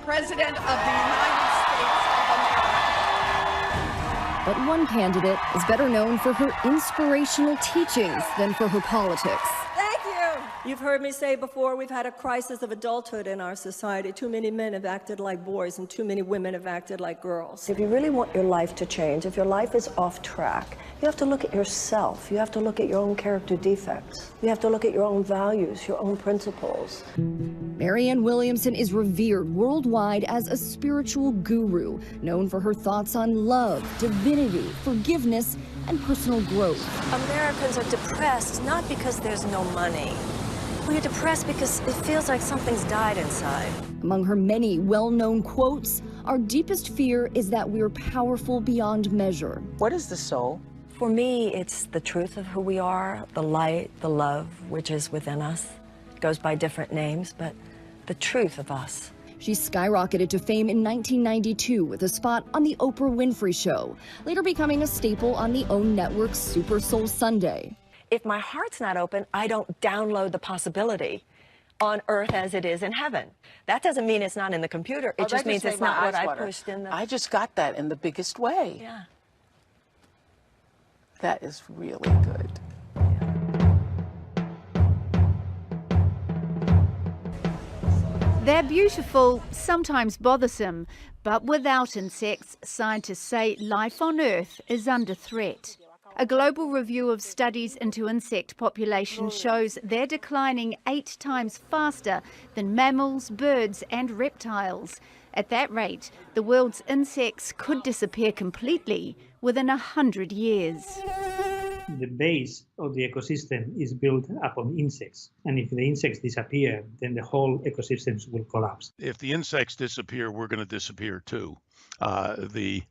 President of the United States of America. But one candidate is better known for her inspirational teachings than for her politics. Thank you. You've heard me say before, we've had a crisis of adulthood in our society. Too many men have acted like boys and too many women have acted like girls. If you really want your life to change, if your life is off track, you have to look at yourself. You have to look at your own character defects. You have to look at your own values, your own principles. Marianne Williamson is revered worldwide as a spiritual guru, known for her thoughts on love, divinity, forgiveness, and personal growth. Americans are depressed not because there's no money. We're depressed because it feels like something's died inside. Among her many well-known quotes, our deepest fear is that we're powerful beyond measure. What is the soul? For me, it's the truth of who we are, the light, the love, which is within us. It goes by different names, but the truth of us. She skyrocketed to fame in 1992 with a spot on The Oprah Winfrey Show, later becoming a staple on the OWN network's Super Soul Sunday. If my heart's not open, I don't download the possibility on earth as it is in heaven. That doesn't mean it's not in the computer. It just means it's not what I pushed in the... I just got that in the biggest way. Yeah. That is really good. They're beautiful, sometimes bothersome, but without insects, scientists say life on Earth is under threat. A global review of studies into insect populations shows they're declining 8 times faster than mammals, birds and reptiles. At that rate, the world's insects could disappear completely within 100 years. The base of the ecosystem is built upon insects. And if the insects disappear, then the whole ecosystems will collapse. If the insects disappear, we're going to disappear too. The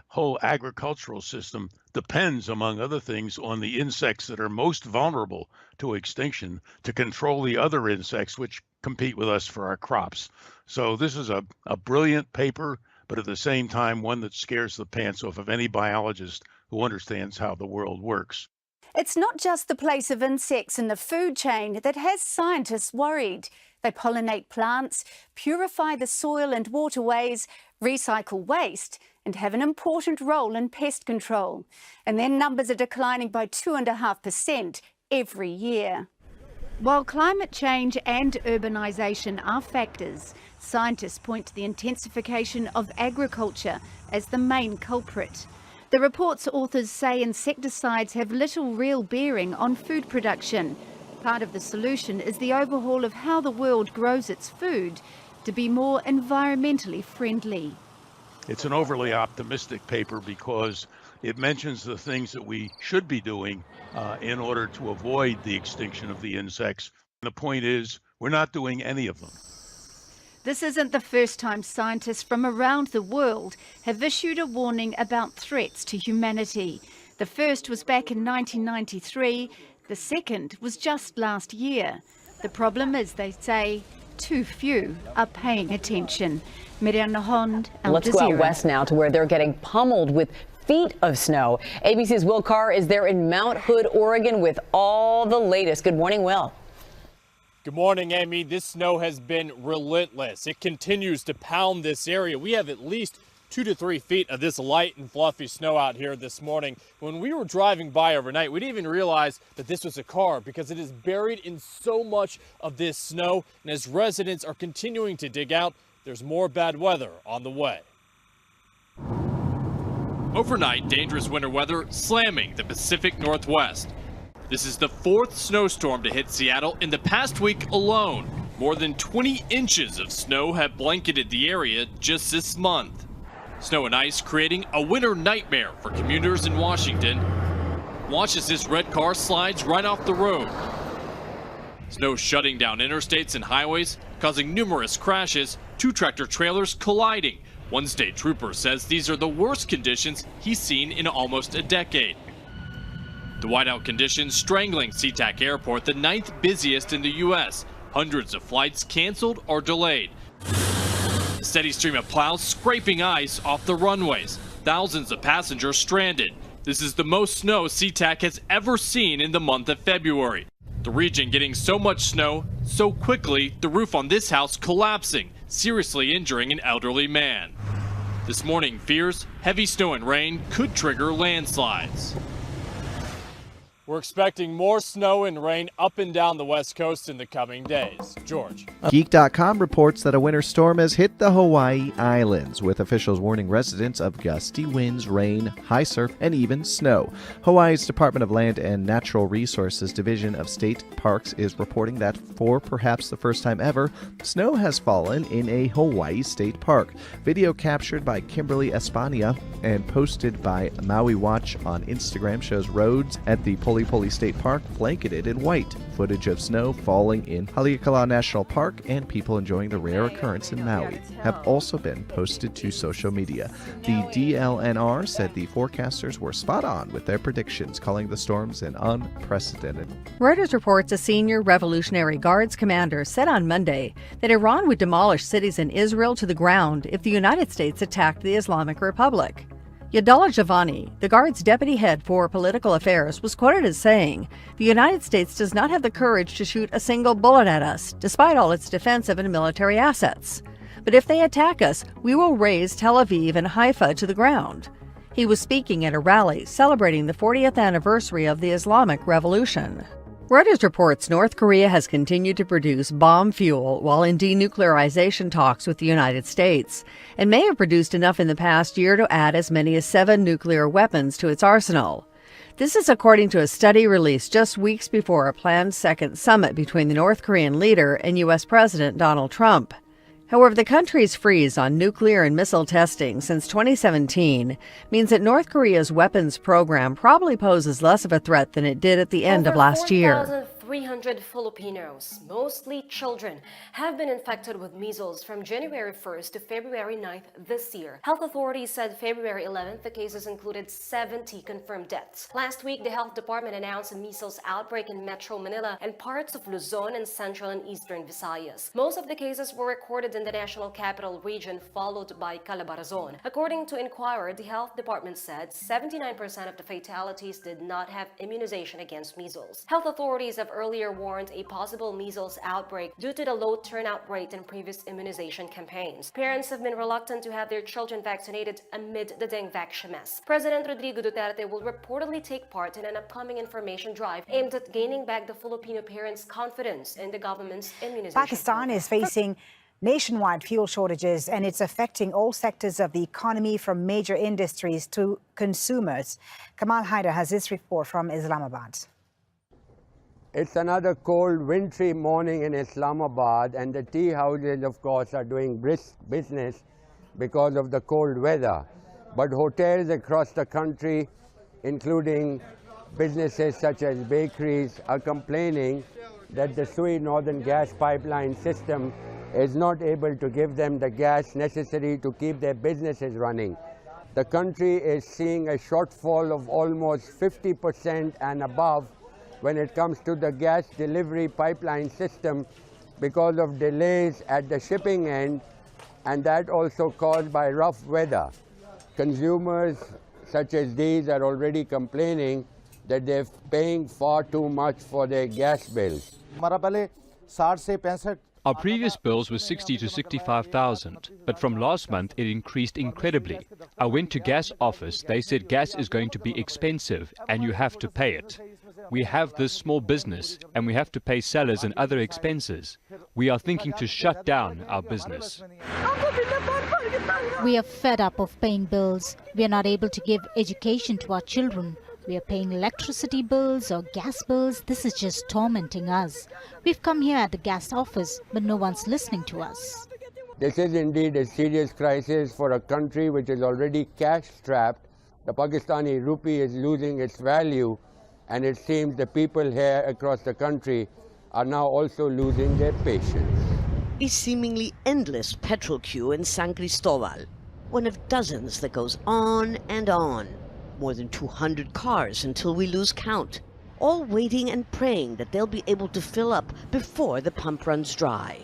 whole agricultural system depends, among other things, on the insects that are most vulnerable to extinction to control the other insects which compete with us for our crops. So this is a brilliant paper, but at the same time, one that scares the pants off of any biologist who understands how the world works. It's not just the place of insects in the food chain that has scientists worried. They pollinate plants, purify the soil and waterways, recycle waste, and have an important role in pest control. And their numbers are declining by 2.5% every year. While climate change and urbanisation are factors, scientists point to the intensification of agriculture as the main culprit. The report's authors say insecticides have little real bearing on food production. Part of the solution is the overhaul of how the world grows its food to be more environmentally friendly. It's an overly optimistic paper because it mentions the things that we should be doing in order to avoid the extinction of the insects. And the point is, we're not doing any of them. This isn't the first time scientists from around the world have issued a warning about threats to humanity. The first was back in 1993. The second was just last year. The problem is, they say, too few are paying attention. Miriam Nahond, Al Jazeera. Let's go out west now to where they're getting pummeled with feet of snow. ABC's Will Carr is there in Mount Hood, Oregon with all the latest. Good morning, Will. Good morning, Amy. This snow has been relentless. It continues to pound this area. We have at least 2 to 3 feet of this light and fluffy snow out here this morning. When we were driving by overnight, we didn't even realize that this was a car because it is buried in so much of this snow. And as residents are continuing to dig out, there's more bad weather on the way. Overnight, dangerous winter weather slamming the Pacific Northwest. This is the 4th snowstorm to hit Seattle in the past week alone. More than 20 inches of snow have blanketed the area just this month. Snow and ice creating a winter nightmare for commuters in Washington. Watch as this red car slides right off the road. Snow shutting down interstates and highways, causing numerous crashes, 2 tractor trailers colliding. One state trooper says these are the worst conditions he's seen in almost a decade. The whiteout conditions strangling SeaTac Airport, the 9th busiest in the U.S. Hundreds of flights canceled or delayed. A steady stream of plows scraping ice off the runways. Thousands of passengers stranded. This is the most snow SeaTac has ever seen in the month of February. The region getting so much snow so quickly, the roof on this house collapsing. seriously injuring an elderly man. This morning, fears heavy snow and rain could trigger landslides. We're expecting more snow and rain up and down the West Coast in the coming days. George. Geek.com reports that a winter storm has hit the Hawaii Islands, with officials warning residents of gusty winds, rain, high surf, and even snow. Hawaii's Department of Land and Natural Resources Division of State Parks is reporting that for perhaps the first time ever, snow has fallen in a Hawaii state park. Video captured by Kimberly Espana and posted by Maui Watch on Instagram shows roads at the Poli State Park blanketed in white. Footage of snow falling in Haleakala National Park and people enjoying the rare occurrence in Maui have also been posted to social media. The DLNR said the forecasters were spot on with their predictions, calling the storms an unprecedented. Reuters reports a senior Revolutionary Guards commander said on Monday that Iran would demolish cities in Israel to the ground if the United States attacked the Islamic Republic. Yadallah Javani, the Guard's deputy head for political affairs, was quoted as saying, "The United States does not have the courage to shoot a single bullet at us, despite all its defensive and military assets. But if they attack us, we will raze Tel Aviv and Haifa to the ground." He was speaking at a rally celebrating the 40th anniversary of the Islamic Revolution. Reuters reports North Korea has continued to produce bomb fuel while in denuclearization talks with the United States, and may have produced enough in the past year to add as many as 7 nuclear weapons to its arsenal. This is according to a study released just weeks before a planned second summit between the North Korean leader and U.S. President Donald Trump. However, the country's freeze on nuclear and missile testing since 2017 means that North Korea's weapons program probably poses less of a threat than it did at the end of last year. 300 Filipinos, mostly children, have been infected with measles from January 1st to February 9th this year. Health authorities said February 11th the cases included 70 confirmed deaths. Last week, the health department announced a measles outbreak in Metro Manila and parts of Luzon and Central and Eastern Visayas. Most of the cases were recorded in the National Capital Region, followed by Calabarzon. According to Inquirer, the health department said 79% of the fatalities did not have immunization against measles. Health authorities have earlier warned a possible measles outbreak due to the low turnout rate in previous immunization campaigns. Parents have been reluctant to have their children vaccinated amid the Dengvac mess. President Rodrigo Duterte will reportedly take part in an upcoming information drive aimed at gaining back the Filipino parents' confidence in the government's immunization. Pakistan is facing nationwide fuel shortages, and it's affecting all sectors of the economy, from major industries to consumers. Kamal Haider has this report from Islamabad. It's another cold, wintry morning in Islamabad, and the tea houses, of course, are doing brisk business because of the cold weather. But hotels across the country, including businesses such as bakeries, are complaining that the Sui Northern Gas Pipeline system is not able to give them the gas necessary to keep their businesses running. The country is seeing a shortfall of almost 50% and above when it comes to the gas delivery pipeline system because of delays at the shipping end, and that also caused by rough weather. Consumers such as these are already complaining that they're paying far too much for their gas bills. Our previous bills were 60 to 65,000, but from last month it increased incredibly. I went to gas office, they said gas is going to be expensive and you have to pay it. We have this small business and we have to pay sellers and other expenses. We are thinking to shut down our business. We are fed up of paying bills. We are not able to give education to our children. We are paying electricity bills or gas bills. This is just tormenting us. We've come here at the gas office, but no one's listening to us. This is indeed a serious crisis for a country which is already cash-strapped. The Pakistani rupee is losing its value, and it seems the people here across the country are now also losing their patience. A seemingly endless petrol queue in San Cristobal, one of dozens that goes on and on. More than 200 cars until we lose count, all waiting and praying that they'll be able to fill up before the pump runs dry.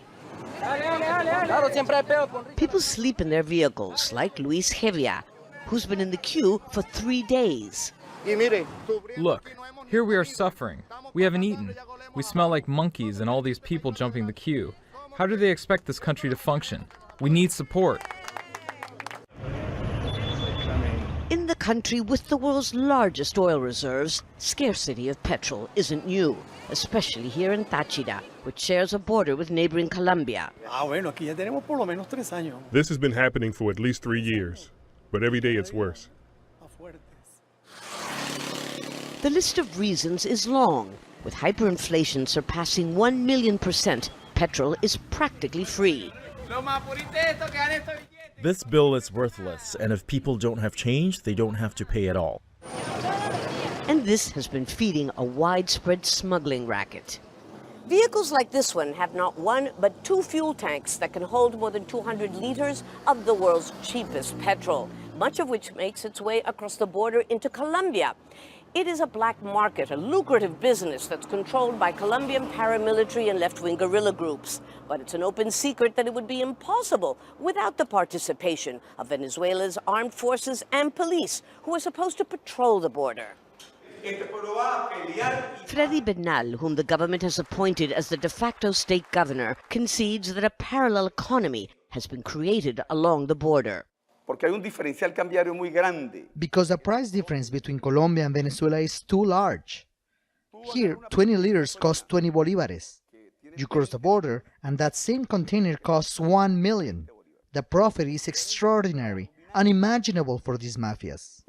People sleep in their vehicles, like Luis Hevia, who's been in the queue for 3 days. Look, here we are suffering. We haven't eaten. We smell like monkeys and all these people jumping the queue. How do they expect this country to function? We need support. In the country with the world's largest oil reserves, scarcity of petrol isn't new, especially here in Táchira, which shares a border with neighboring Colombia. This has been happening for at least 3 years, but every day it's worse. The list of reasons is long. With hyperinflation surpassing 1,000,000%, petrol is practically free. This bill is worthless, and if people don't have change, they don't have to pay at all. And this has been feeding a widespread smuggling racket. Vehicles like this one have not one but two fuel tanks that can hold more than 200 liters of the world's cheapest petrol, much of which makes its way across the border into Colombia. It is a black market, a lucrative business that's controlled by Colombian paramilitary and left-wing guerrilla groups. But it's an open secret that it would be impossible without the participation of Venezuela's armed forces and police, who are supposed to patrol the border. Freddy Bernal, whom the government has appointed as the de facto state governor, concedes that a parallel economy has been created along the border. Because the price difference between Colombia and Venezuela is too large. Here, 20 liters cost 20 bolívares. You cross the border, and that same container costs 1 million. The profit is extraordinary, unimaginable for these mafias.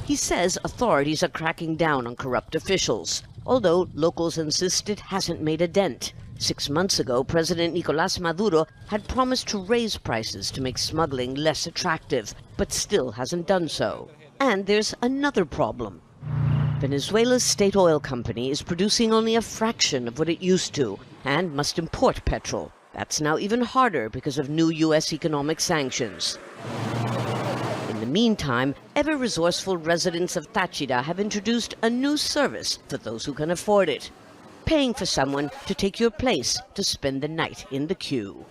He says authorities are cracking down on corrupt officials, although locals insist it hasn't made a dent. 6 months ago, President Nicolás Maduro had promised to raise prices to make smuggling less attractive, but still hasn't done so. And there's another problem. Venezuela's state oil company is producing only a fraction of what it used to and must import petrol. That's now even harder because of new U.S. economic sanctions. In the meantime, ever-resourceful residents of Táchira have introduced a new service for those who can afford it: paying for someone to take your place to spend the night in the queue.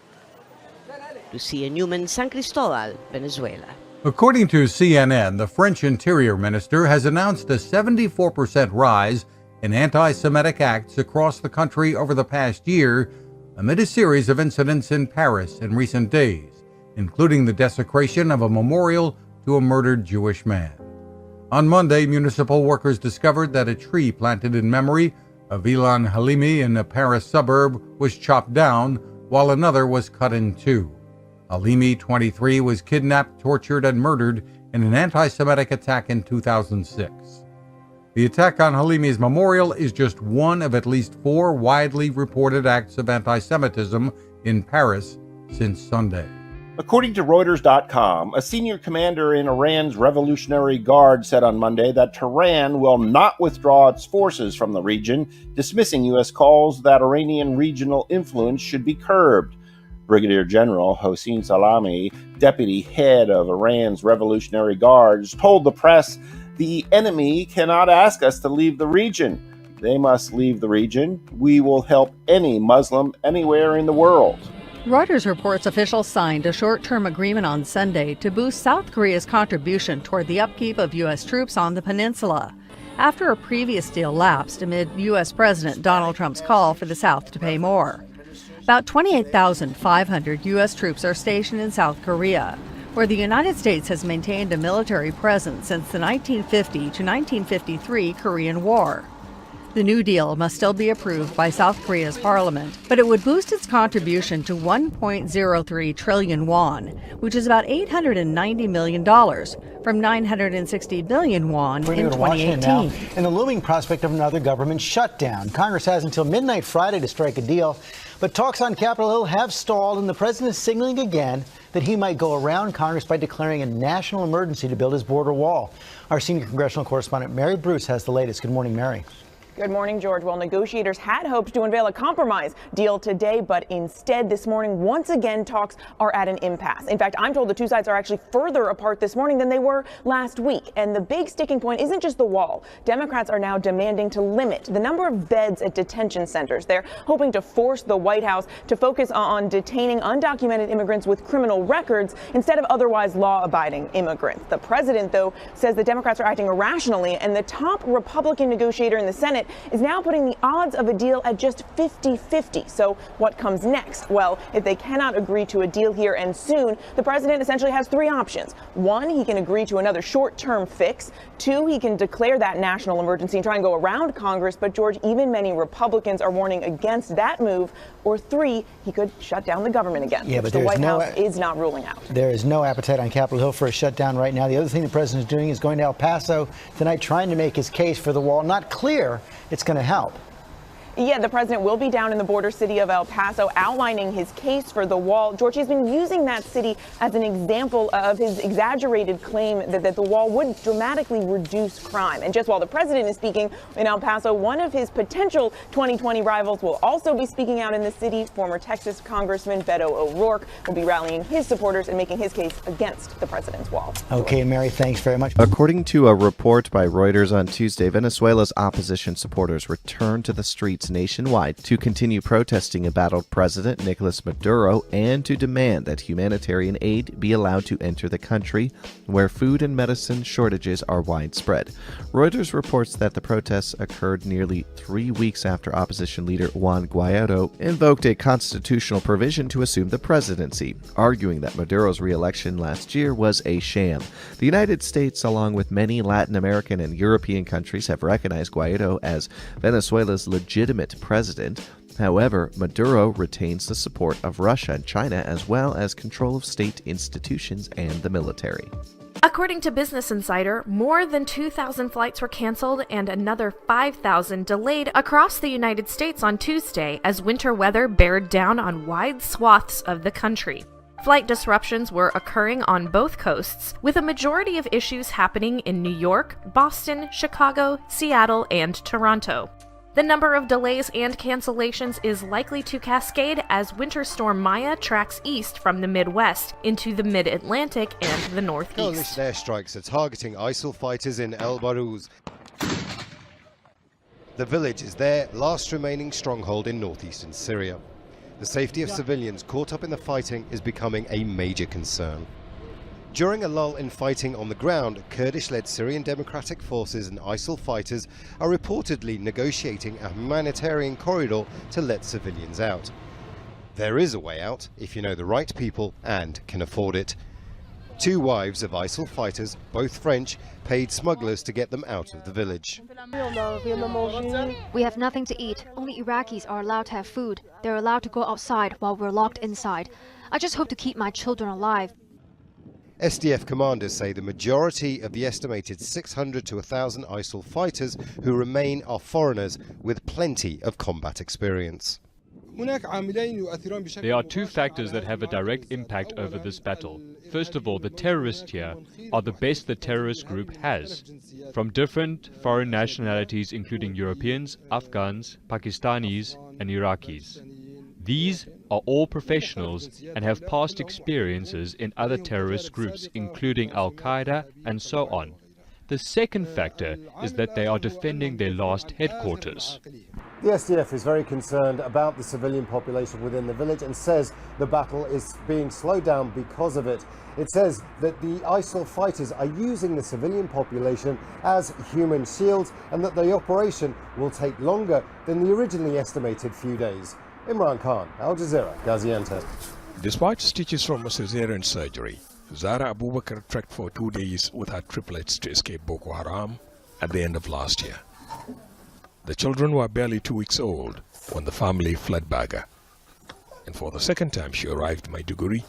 Lucia Newman, San Cristobal, Venezuela. According to CNN, the French Interior Minister has announced a 74% rise in anti-Semitic acts across the country over the past year, amid a series of incidents in Paris in recent days, including the desecration of a memorial to a murdered Jewish man. On Monday, municipal workers discovered that a tree planted in memory of Ilan Halimi in a Paris suburb was chopped down, while another was cut in two. Halimi, 23, was kidnapped, tortured, and murdered in an anti-Semitic attack in 2006. The attack on Halimi's memorial is just one of at least 4 widely reported acts of anti-Semitism in Paris since Sunday. According to Reuters.com, a senior commander in Iran's Revolutionary Guard said on Monday that Tehran will not withdraw its forces from the region, dismissing U.S. calls that Iranian regional influence should be curbed. Brigadier General Hossein Salami, deputy head of Iran's Revolutionary Guards, told the press, "The enemy cannot ask us to leave the region. They must leave the region. We will help any Muslim anywhere in the world." Reuters reports officials signed a short-term agreement on Sunday to boost South Korea's contribution toward the upkeep of U.S. troops on the peninsula, after a previous deal lapsed amid U.S. President Donald Trump's call for the South to pay more. About 28,500 U.S. troops are stationed in South Korea, where the United States has maintained a military presence since the 1950 to 1953 Korean War. The new deal must still be approved by South Korea's parliament, but it would boost its contribution to 1.03 trillion won, which is about $890 million, from 960 billion won in 2018. Now, and the looming prospect of another government shutdown. Congress has until midnight Friday to strike a deal, but talks on Capitol Hill have stalled, and the president is signaling again that he might go around Congress by declaring a national emergency to build his border wall. Our senior congressional correspondent Mary Bruce has the latest. Good morning, Mary. Good morning, George. Well, negotiators had hoped to unveil a compromise deal today, but instead this morning, once again, talks are at an impasse. In fact, I'm told the two sides are actually further apart this morning than they were last week. And the big sticking point isn't just the wall. Democrats are now demanding to limit the number of beds at detention centers. They're hoping to force the White House to focus on detaining undocumented immigrants with criminal records instead of otherwise law-abiding immigrants. The president, though, says the Democrats are acting irrationally, and the top Republican negotiator in the Senate Senate is now putting the odds of a deal at just 50-50. So what comes next? Well, if they cannot agree to a deal here and soon, the president essentially has three options. One, he can agree to another short-term fix. Two, he can declare that national emergency and try and go around Congress. But George, even many Republicans are warning against that move. Or three, he could shut down the government again, Yeah, which but the White House is not ruling out. There is no appetite on Capitol Hill for a shutdown right now. The other thing the president is doing is going to El Paso tonight, trying to make his case for the wall. Not clear it's going to help. Yeah, the president will be down in the border city of El Paso outlining his case for the wall. George has been using that city as an example of his exaggerated claim that the wall would dramatically reduce crime. And just while the president is speaking in El Paso, one of his potential 2020 rivals will also be speaking out in the city. Former Texas Congressman Beto O'Rourke will be rallying his supporters and making his case against the president's wall. Okay, Mary, thanks very much. According to a report by Reuters on Tuesday, Venezuela's opposition supporters returned to the streets nationwide to continue protesting embattled President Nicolas Maduro and to demand that humanitarian aid be allowed to enter the country, where food and medicine shortages are widespread. Reuters reports that the protests occurred nearly 3 weeks after opposition leader Juan Guaido invoked a constitutional provision to assume the presidency, arguing that Maduro's re-election last year was a sham. The United States, along with many Latin American and European countries, have recognized Guaido as Venezuela's legitimate president. However, Maduro retains the support of Russia and China, as well as control of state institutions and the military. According to Business Insider, more than 2,000 flights were canceled and another 5,000 delayed across the United States on Tuesday as winter weather bared down on wide swaths of the country. Flight disruptions were occurring on both coasts, with a majority of issues happening in New York, Boston, Chicago, Seattle, and Toronto. The number of delays and cancellations is likely to cascade as Winter Storm Maya tracks east from the Midwest into the Mid-Atlantic and the Northeast. Coalition airstrikes are targeting ISIL fighters in El Barouz. The village is their last remaining stronghold in northeastern Syria. The safety of civilians caught up in the fighting is becoming a major concern. During a lull in fighting on the ground, Kurdish-led Syrian Democratic Forces and ISIL fighters are reportedly negotiating a humanitarian corridor to let civilians out. There is a way out if you know the right people and can afford it. Two wives of ISIL fighters, both French, paid smugglers to get them out of the village. We have nothing to eat. Only Iraqis are allowed to have food. They're allowed to go outside while we're locked inside. I just hope to keep my children alive. SDF commanders say the majority of the estimated 600 to 1,000 ISIL fighters who remain are foreigners with plenty of combat experience. There are two factors that have a direct impact over this battle. First of all, the terrorists here are the best the terrorist group has, from different foreign nationalities including Europeans, Afghans, Pakistanis and Iraqis. These are all professionals and have past experiences in other terrorist groups, including Al-Qaeda and so on. The second factor is that they are defending their last headquarters. The SDF is very concerned about the civilian population within the village and says the battle is being slowed down because of it. It says that the ISIL fighters are using the civilian population as human shields and that the operation will take longer than the originally estimated few days. Imran Khan, Al Jazeera, Gaziantep. Despite stitches from a cesarean surgery, Zara Abubakar trekked for 2 days with her triplets to escape Boko Haram at the end of last year. The children were barely 2 weeks old when the family fled Baga. And for the second time she arrived Maiduguri,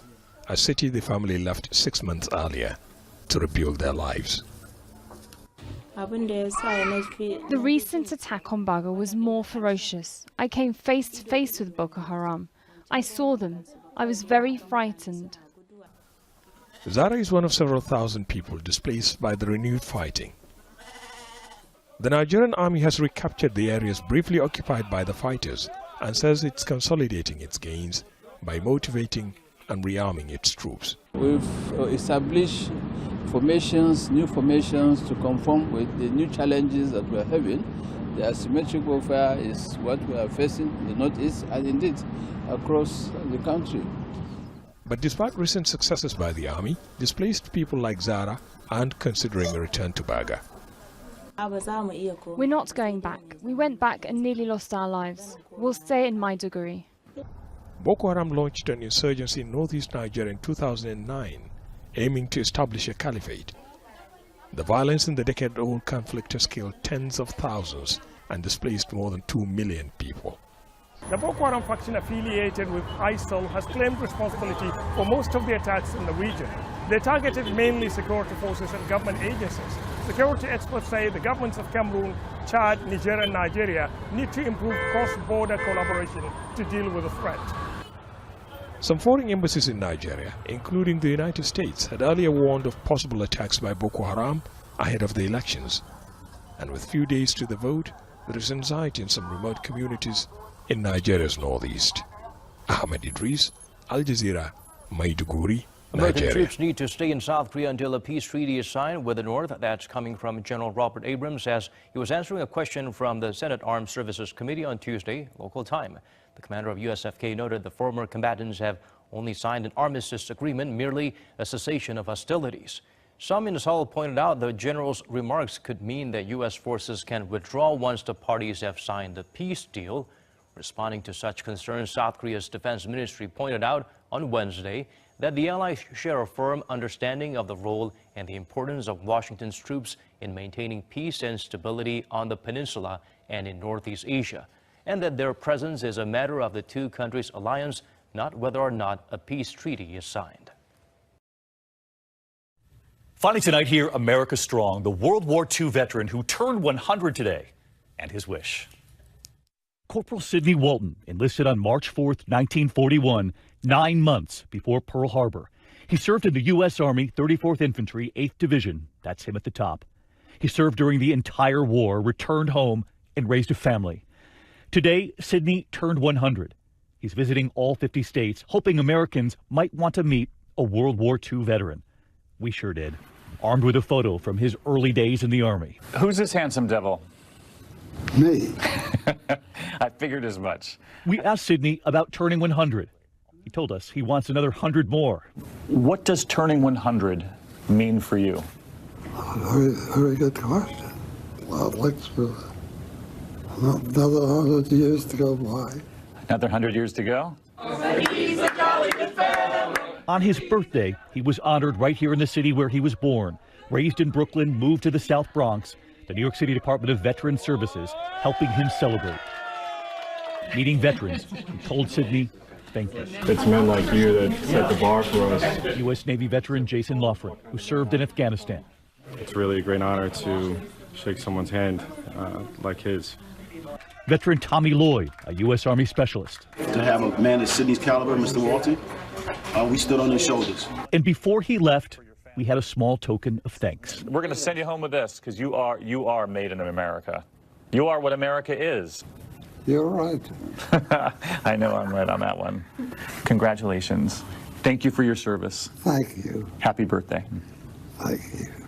a city the family left 6 months earlier to rebuild their lives. The recent attack on Baga was more ferocious. I came face to face with Boko Haram. I saw them. I was very frightened. Zara is one of several thousand people displaced by the renewed fighting. The Nigerian army has recaptured the areas briefly occupied by the fighters and says it's consolidating its gains by motivating and rearming its troops. We've established new formations to conform with the new challenges that we're having. The asymmetric warfare is what we are facing in the northeast and indeed across the country. But despite recent successes by the army, displaced people like Zara aren't considering a return to Baga. We're not going back. We went back and nearly lost our lives. We'll stay in Maiduguri. Boko Haram launched an insurgency in northeast Nigeria in 2009, aiming to establish a caliphate. The violence in the decade-old conflict has killed tens of thousands and displaced more than 2 million people. The Boko Haram faction affiliated with ISIL has claimed responsibility for most of the attacks in the region. They targeted mainly security forces and government agencies. Security experts say the governments of Cameroon, Chad, Niger and Nigeria need to improve cross-border collaboration to deal with the threat. Some foreign embassies in Nigeria, including the United States, had earlier warned of possible attacks by Boko Haram ahead of the elections. And with few days to the vote, there is anxiety in some remote communities in Nigeria's northeast. Ahmed Idris, Al Jazeera, Maiduguri, American Nigeria. troops need to stay in South Korea until a peace treaty is signed with the North. That's coming from General Robert Abrams as he was answering a question from the Senate Armed Services Committee on Tuesday, local time. The commander of USFK noted the former combatants have only signed an armistice agreement, merely a cessation of hostilities. Some in Seoul pointed out the general's remarks could mean that U.S. forces can withdraw once the parties have signed the peace deal. Responding to such concerns, South Korea's defense ministry pointed out on Wednesday that the allies share a firm understanding of the role and the importance of Washington's troops in maintaining peace and stability on the peninsula and in Northeast Asia, and that their presence is a matter of the two countries' alliance, not whether or not a peace treaty is signed. Finally tonight here, America Strong, the World War II veteran who turned 100 today, and his wish. Corporal Sidney Walton enlisted on March 4th, 1941, 9 months before Pearl Harbor. He served in the U.S. Army 34th Infantry, 8th Division. That's him at the top. He served during the entire war, returned home, and raised a family. Today, Sidney turned 100. He's visiting all 50 states, hoping Americans might want to meet a World War II veteran. We sure did. Armed with a photo from his early days in the Army. Who's this handsome devil? Me. I figured as much. We asked Sidney about turning 100. He told us he wants another 100 more. What does turning 100 mean for you? Very good question. Well, I'd like to another 100 years to go by. Another 100 years to go? On his birthday, he was honored right here in the city where he was born. Raised in Brooklyn, moved to the South Bronx. The New York City Department of Veterans Services helping him celebrate. Meeting veterans, he told Sidney, thank you. It's men like you that set the bar for us. U.S. Navy veteran Jason Loughran, who served in Afghanistan. It's really a great honor to shake someone's hand like his. Veteran Tommy Lloyd, a U.S. Army specialist. To have a man at Sidney's caliber, Mr. Walton, we stood on his shoulders. And before he left, we had a small token of thanks. We're going to send you home with this because you are made in America. You are what America is. You're right. I know I'm right on that one. Congratulations. Thank you for your service. Thank you. Happy birthday. Thank you.